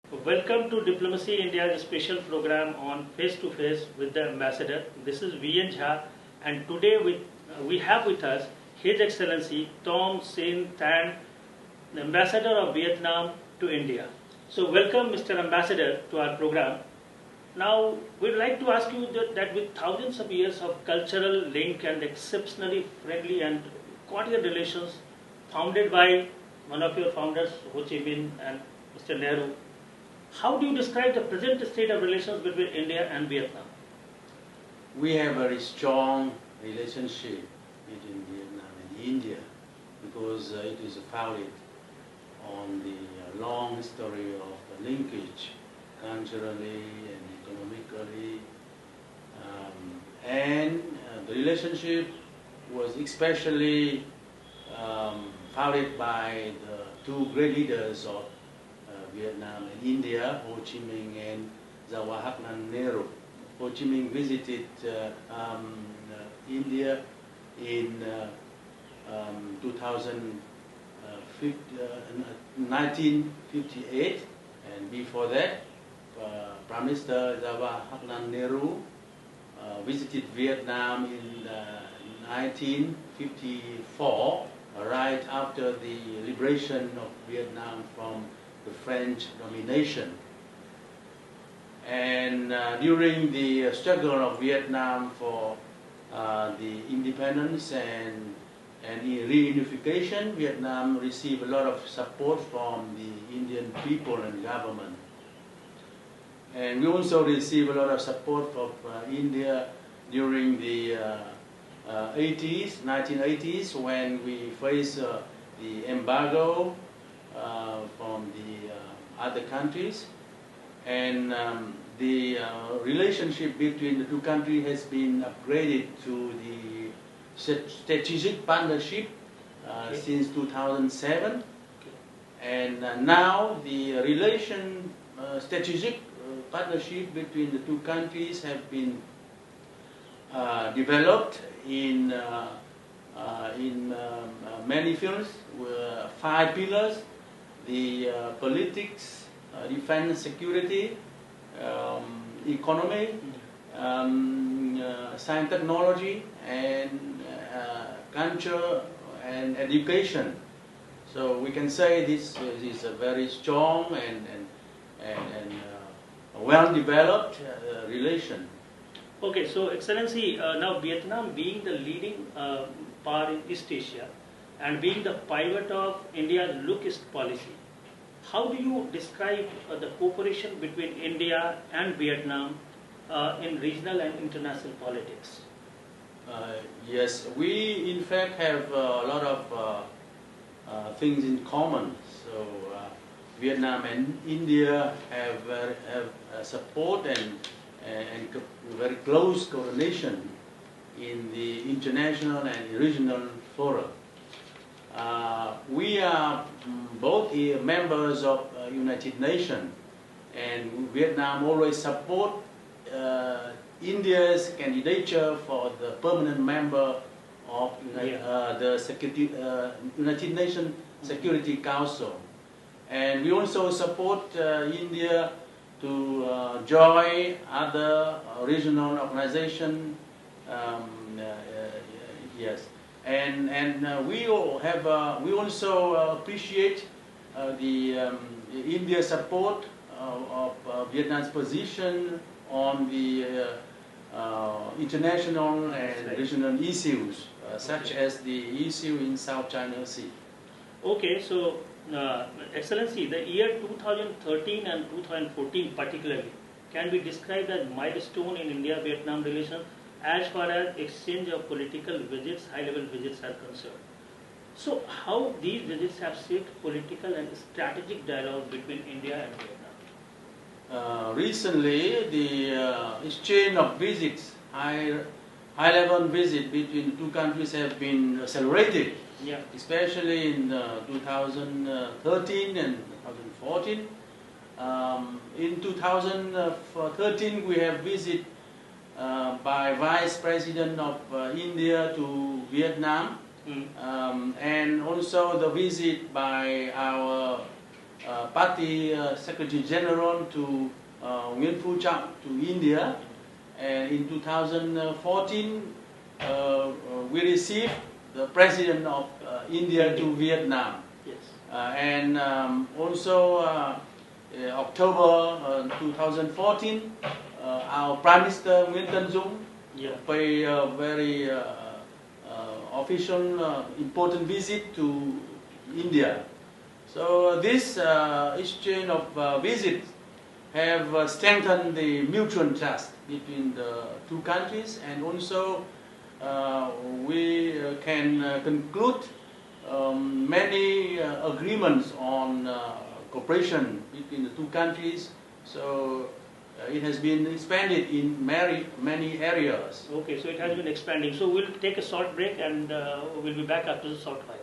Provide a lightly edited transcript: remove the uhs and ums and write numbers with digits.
Welcome to Diplomacy India's special program on face-to-face with the ambassador. This is VN Jha, and today we have with us His Excellency Tom Sinh Thanh, the ambassador of Vietnam to India. So welcome, Mr. Ambassador, to our program. Now, we'd like to ask you that with thousands of years of cultural link and exceptionally friendly and cordial relations founded by one of your founders, Ho Chi Minh and Mr. Nehru, how do you describe the present state of relations between India and Vietnam? We have a very strong relationship between Vietnam and India because it is founded on the long history of linkage culturally and economically. The relationship was especially founded by the two great leaders of Vietnam and India, Ho Chi Minh and Jawaharlal Nehru. Ho Chi Minh visited India in 1958, and before that, Prime Minister Jawaharlal Nehru visited Vietnam in 1954, right after the liberation of Vietnam from the French domination. And during the struggle of Vietnam for the independence and reunification, Vietnam received a lot of support from the Indian people and government. And we also received a lot of support from India during the 1980s, when we faced the embargo from the other countries, and the relationship between the two countries has been upgraded to the strategic partnership since 2007, and now the strategic partnership between the two countries have been developed in many fields, 5 pillars: the politics, defense, security, economy, science, technology, and culture and education. So we can say this is a very strong and well-developed relation. Okay, so Excellency, now Vietnam being the leading power in East Asia and being the pivot of India's Look-East policy, how do you describe the cooperation between India and Vietnam in regional and international politics? Yes, we in fact have a lot of things in common. So Vietnam and India have support and very close coordination in the international and regional fora. We are both members of United Nations, and Vietnam always support India's candidature for the permanent member of the United Nations Security Council. And we also support India to join other regional organizations. Yes, and we also appreciate the India support of Vietnam's position on the international and regional issues, such as the issue in South China Sea. Okay, so Excellency, the year 2013 and 2014 particularly can be described as milestone in India-Vietnam relations as far as exchange of political visits, high-level visits are concerned. So how these visits have shaped political and strategic dialogue between India and Vietnam? Recently, the exchange of visits, high-level visits between the two countries have been accelerated. Yeah. Especially in 2013 and 2014. In 2013, we have visit by Vice President of India to Vietnam, and also the visit by our Party Secretary General to Nguyen Phu Trọng to India, and in 2014 we received the President of India to Vietnam. Yes. And also October 2014, our Prime Minister Nguyễn Tân Dũng paid a very official, important visit to India. So this exchange of visits have strengthened the mutual trust between the two countries, and also we can conclude many agreements on cooperation between the two countries. So it has been expanded in many areas. Okay, so it has been expanding. So we'll take a short break and we'll be back after the short while.